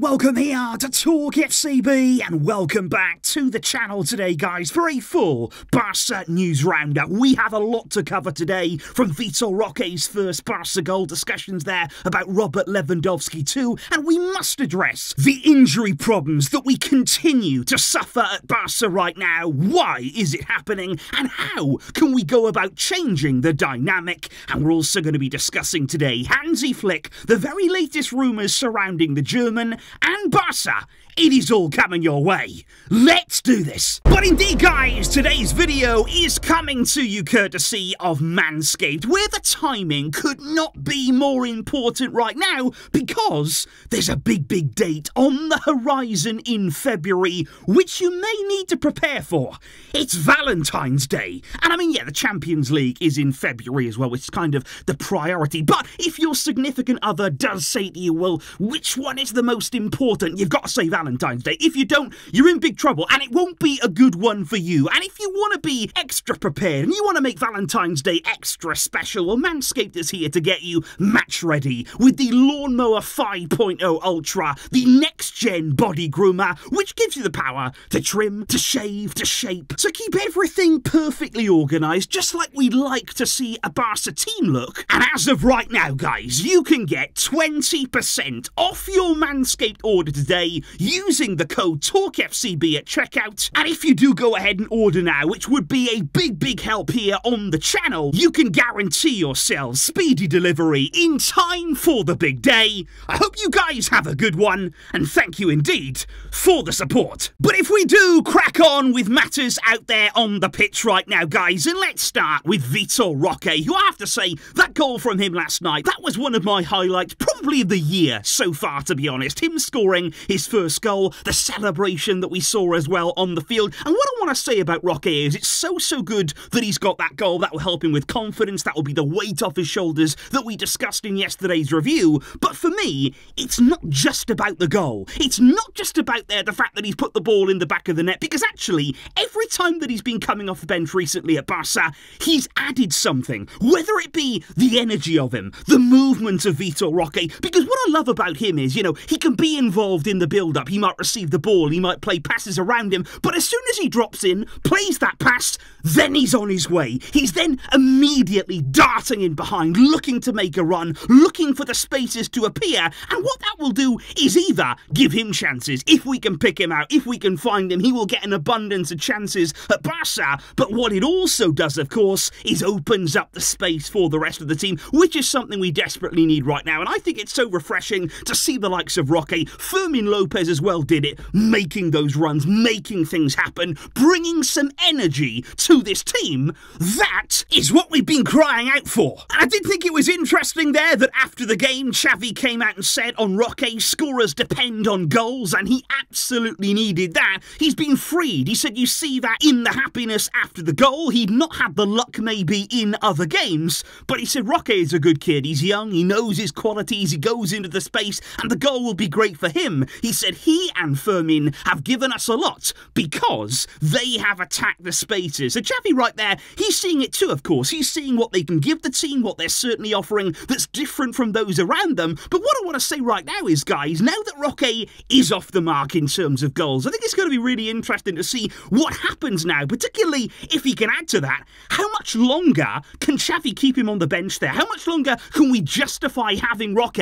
and welcome here to TalkFCB, and welcome back to the channel today, guys, for a full Barça news roundup. We have a lot to cover today, from Vitor Roque's first Barça goal, discussions there about Robert Lewandowski too, and we must address the injury problems that we continue to suffer at Barça right now. Why is it happening, and how can we go about changing the dynamic? And we're also going to be discussing today Hansi Flick, the very latest rumours surrounding the German, and Barça. It is all coming your way. Let's do this. But indeed, guys, today's video is coming to you courtesy of Manscaped, where the timing could not be more important right now, because there's a big date on the horizon in February, which you may need to prepare for. It's Valentine's Day. And I mean, yeah, the Champions League is in February as well, which is kind of the priority. But if your significant other does say to you, well, which one is the most important? You've got to say Valentine's Day. If you don't, you're in big trouble, and it won't be a good one for you. And if you want to be extra prepared and you want to make Valentine's Day extra special, well, Manscaped is here to get you match ready with the Lawnmower 5.0 Ultra, the next-gen body groomer, which gives you the power to trim, to shave, to shape, to keep everything perfectly organised, just like we'd like to see a Barca team look. And as of right now, guys, you can get 20% off your Manscaped order today using the code TalkFCB at checkout. And if you do go ahead and order now, which would be a big help here on the channel, you can guarantee yourselves speedy delivery in time for the big day. I hope you guys have a good one, and thank you indeed for the support. But if we do crack on with matters out there on the pitch right now, guys, and let's start with Vitor Roque, who I have to say, that goal from him last night, that was one of my highlights, probably of the year so far, to be honest. Him scoring his first goal, the celebration that we saw as well on the field. And what I want to say about Roque is it's so good that he's got that goal. That will help him with confidence. That will be the weight off his shoulders that we discussed in yesterday's review. But for me, it's not just about the goal. It's not just about the fact that he's put the ball in the back of the net, because actually, every time that he's been coming off the bench recently at Barca, he's added something. Whether it be the energy of him, the movement of Vitor Roque, because what I love about him is, you know, he can be involved in the build-up. He might receive the ball, he might play passes around him, but as soon as he drops in, plays that pass, then he's on his way. He's then immediately darting in behind, looking to make a run, looking for the spaces to appear, and what that will do is either give him chances. If we can pick him out, if we can find him, he will get an abundance of chances at Barca, but what it also does, of course, is opens up the space for the rest of the team, which is something we desperately need right now. And I think it's so refreshing to see the likes of Roque, Fermin Lopez as well did it, making those runs, making things happen, bringing some energy to this team. That is what we've been crying out for. And I did think it was interesting there that after the game, Xavi came out and said on Roque, scorers depend on goals, and he absolutely needed that. He's been freed. He said you see that in the happiness after the goal. He'd not had the luck maybe in other games, but he said Roque is a good kid. He's young, he knows his qualities, he goes into the space, and the goal will be great for him. He said he and Fermin have given us a lot because they have attacked the spaces. So Xavi right there, he's seeing it too, of course. He's seeing what they can give the team, what they're certainly offering that's different from those around them. But what I want to say right now is, guys, now that Roque is off the mark in terms of goals, I think it's going to be really interesting to see what happens now, particularly if he can add to that. How much longer can Xavi keep him on the bench there? How much longer can we justify having Roque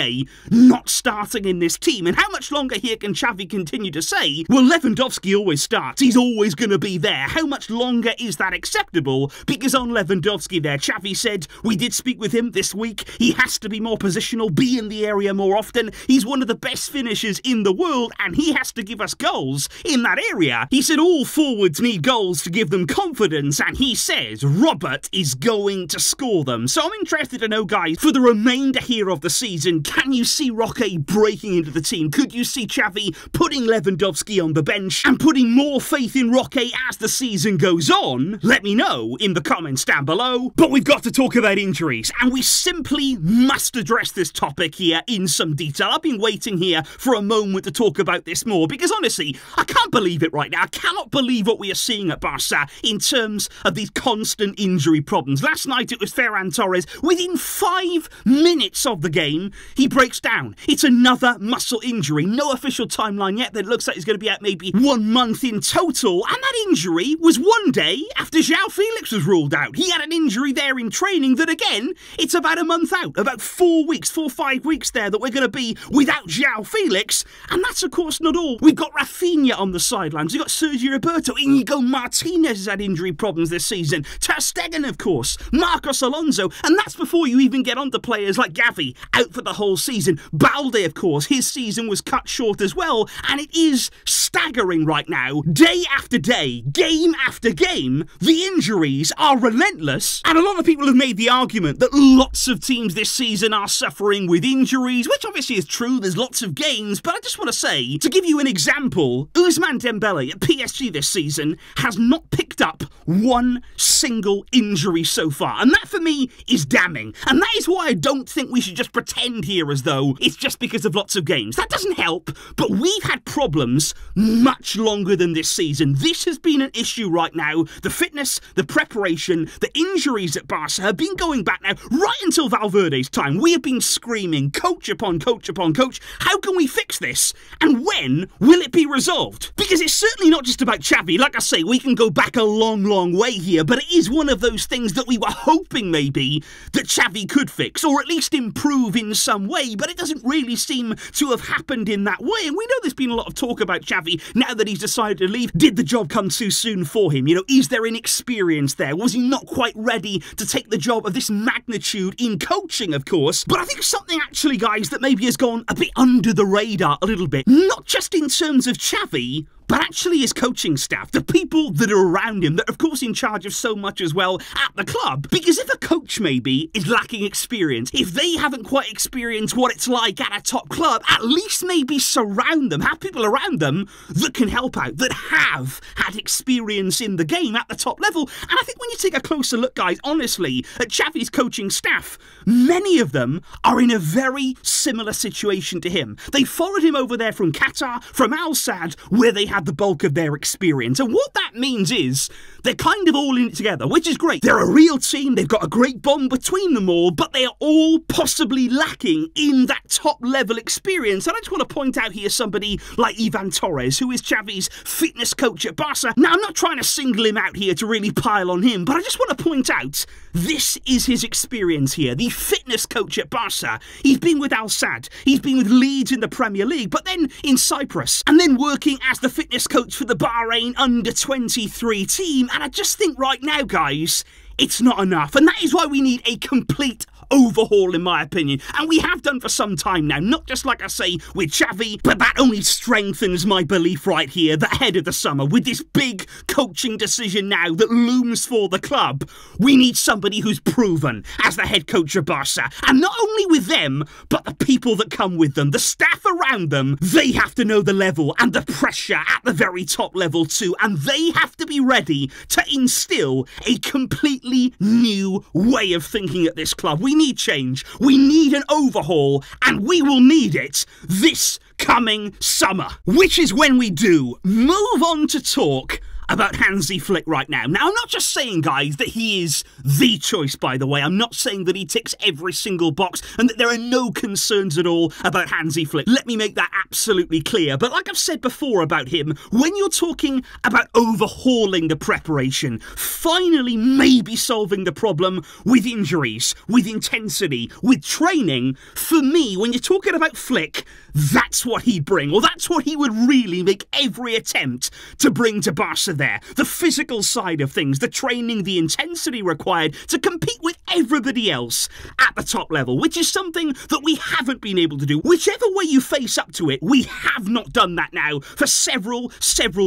not starting in this team? And how much longer here can Xavi continue to say, well, Lewandowski always starts, he's always going to be there? How much longer is that acceptable? Because on Lewandowski there, Xavi said, we did speak with him this week, he has to be more positional, be in the area more often, he's one of the best finishers in the world, and he has to give us goals in that area. He said all forwards need goals to give them confidence, and he says Robert is going to score them. So I'm interested to know, guys, for the remainder here of the season, can you see Roque breaking into the team? Could you see Xavi putting Lewandowski on the bench and putting more faith in Roque as the season goes on? Let me know in the comments down below. But we've got to talk about injuries, and we simply must address this topic here in some detail. I've been waiting here for a moment to talk about this more, because honestly, I can't believe it right now. I cannot believe what we are seeing at Barca in terms of these constant injury problems. Last night it was Ferran Torres. Within 5 minutes of the game, he breaks down. It's another muscle injury. No official timeline yet. That looks like he's going to be out maybe 1 month in total. And that injury was one day after João Felix was ruled out. He had an injury there in training that, again, it's about a month out. About 4 weeks, 4 or 5 weeks there that we're going to be without João Felix. And that's, of course, not all. We've got Rafinha on the sidelines. We've got Sergio Roberto. Inigo Martinez has had injury problems this season. Ter Stegen, of course. Marcos Alonso. And that's before you even get on to players like Xavi, out for the whole season. Balde, of course, his season was cut short as well. And it is staggering right now. Day after day, game after game, the injuries are relentless. And a lot of people have made the argument that lots of teams this season are suffering with injuries, which obviously is true. There's lots of games. But I just want to say, to give you an example, Ousmane Dembele at PSG this season has not picked up one single injury so far. And that, for me, is damning. And that is why I don't think we should just pretend here as though it's just because of lots of games. That doesn't help, but we've had problems much longer than this season. This has been an issue right now. The fitness, the preparation, the injuries at Barca have been going back now right until Valverde's time. We have been screaming coach upon coach upon coach. How can we fix this? And when will it be resolved? Because it's certainly not just about Xavi. Like I say, we can go back a long, long way here, but it is one of those things that we were hoping maybe that Xavi could fix, or at least improve in some way, but it doesn't really seem to have happened in that way. And we know there's been a lot of talk about Xavi now that he's decided to leave. Did the job come too soon for him? You know, is there inexperience there? Was he not quite ready to take the job of this magnitude in coaching, of course? But I think something actually, guys, that maybe has gone a bit under the radar a little bit, not just in terms of Xavi, but actually his coaching staff, the people that are around him, that are of course in charge of so much as well at the club. Because if a coach maybe is lacking experience, if they haven't quite experienced what it's like at a top club, at least maybe surround them, have people around them that can help out, that have had experience in the game at the top level. And I think when you take a closer look, guys, honestly, at Xavi's coaching staff, many of them are in a very similar situation to him. They followed him over there from Qatar, from Al Sadd, where they had the bulk of their experience. And what that means is they're kind of all in it together, which is great. They're a real team. They've got a great bond between them all, but they are all possibly lacking in that top level experience. And I just want to point out here somebody like Ivan Torres, who is Xavi's fitness coach at Barca. Now, I'm not trying to single him out here to really pile on him, but I just want to point out this is his experience here. The fitness coach at Barca. He's been with Al Sadd. He's been with Leeds in the Premier League, but then in Cyprus, and then working as the fitness coach for the Bahrain under-23 team. And I just think right now, guys, it's not enough. And that is why we need a complete overhaul, in my opinion. And we have done for some time now, not just, like I say, with Xavi, but that only strengthens my belief right here that ahead of the summer, with this big coaching decision now that looms for the club, we need somebody who's proven as the head coach of Barca. And not only with them, but the people that come with them, the staff around them, they have to know the level and the pressure at the very top level too. And they have to be ready to instill a completely new way of thinking at this club. We need change, we need an overhaul, and we will need it this coming summer. Which is when we do move on to talk about Hansi Flick right now. Now, I'm not just saying, guys, that he is the choice, by the way. I'm not saying that he ticks every single box and that there are no concerns at all about Hansi Flick. Let me make that absolutely clear. But like I've said before about him, when you're talking about overhauling the preparation, finally maybe solving the problem with injuries, with intensity, with training, for me, when you're talking about Flick, that's what he'd bring, or that's what he would really make every attempt to bring to Barca there. The physical side of things, the training, the intensity required to compete with everybody else at the top level, which is something that we haven't been able to do. Whichever way you face up to it, we have not done that now for several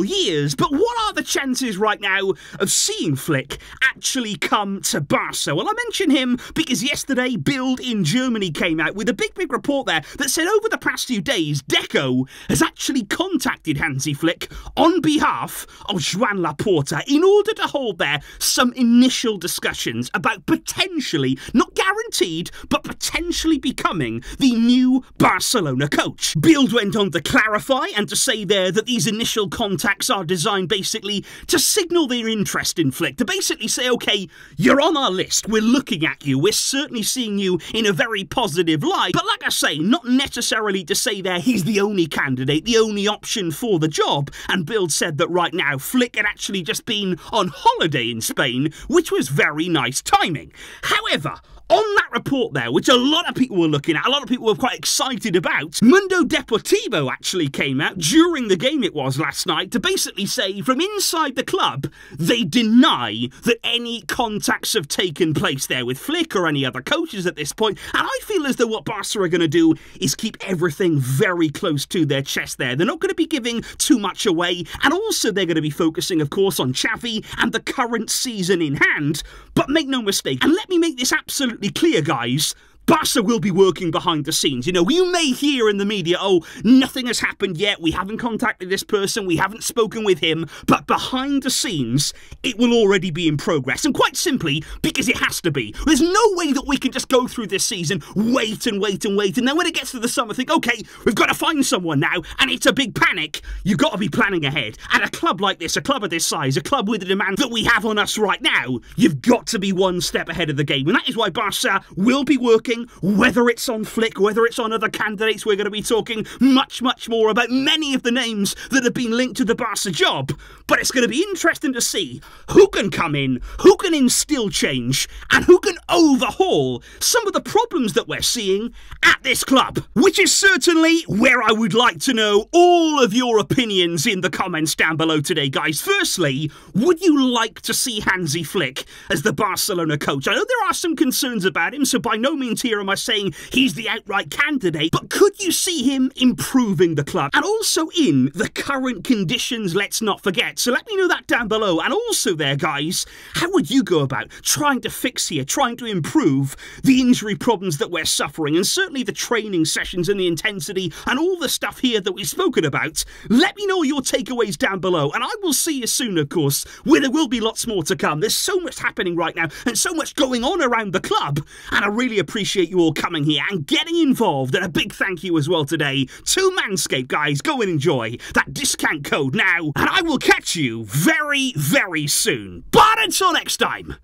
years. But what are the chances right now of seeing Flick actually come to Barca? Well, I mention him because yesterday Bild in Germany came out with a big report there that said over the past few days, Deco has actually contacted Hansi Flick on behalf of Joan Laporta in order to hold there some initial discussions about potential potentially, not guaranteed, but potentially becoming the new Barcelona coach. Bild went on to clarify and to say there that these initial contacts are designed basically to signal their interest in Flick, to basically say, okay, you're on our list, we're looking at you, we're certainly seeing you in a very positive light, but like I say, not necessarily to say there he's the only candidate, the only option for the job. And Bild said that right now Flick had actually just been on holiday in Spain, which was very nice timing. However, on that report there, which a lot of people were looking at, a lot of people were quite excited about, Mundo Deportivo actually came out during the game it was last night to basically say from inside the club they deny that any contacts have taken place there with Flick or any other coaches at this point. And I feel as though what Barca are going to do is keep everything very close to their chest there. They're not going to be giving too much away, and also they're going to be focusing, of course, on Xavi and the current season in hand. But make no mistake, and let me make this absolutely clear, guys, Barca will be working behind the scenes. You know, you may hear in the media, oh, nothing has happened yet, we haven't contacted this person, we haven't spoken with him, but behind the scenes, it will already be in progress. And quite simply, because it has to be. There's no way that we can just go through this season, wait and wait and wait, and then when it gets to the summer, think, okay, we've got to find someone now, and it's a big panic. You've got to be planning ahead. And a club like this, a club of this size, a club with the demand that we have on us right now, you've got to be one step ahead of the game. And that is why Barca will be working, whether it's on Flick, whether it's on other candidates. We're going to be talking much more about many of the names that have been linked to the Barca job. But it's going to be interesting to see who can come in, who can instill change, and who can overhaul some of the problems that we're seeing at this club. Which is certainly where I would like to know all of your opinions in the comments down below today, guys. Firstly, would you like to see Hansi Flick as the Barcelona coach? I know there are some concerns about him, so by no means here am I saying he's the outright candidate, but could you see him improving the club? And also in the current conditions, let's not forget. So let me know that down below. And also there, guys, how would you go about trying to fix here, trying to improve the injury problems that we're suffering, and certainly the training sessions and the intensity and all the stuff here that we've spoken about? Let me know your takeaways down below, and I will see you soon, of course, where there will be lots more to come. There's so much happening right now and so much going on around the club, and I really appreciate you all coming here and getting involved. And a big thank you as well today to Manscaped, guys. Go and enjoy that discount code now, and I will catch you very soon. But until next time,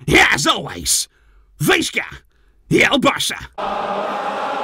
as always, Visca, El Barça.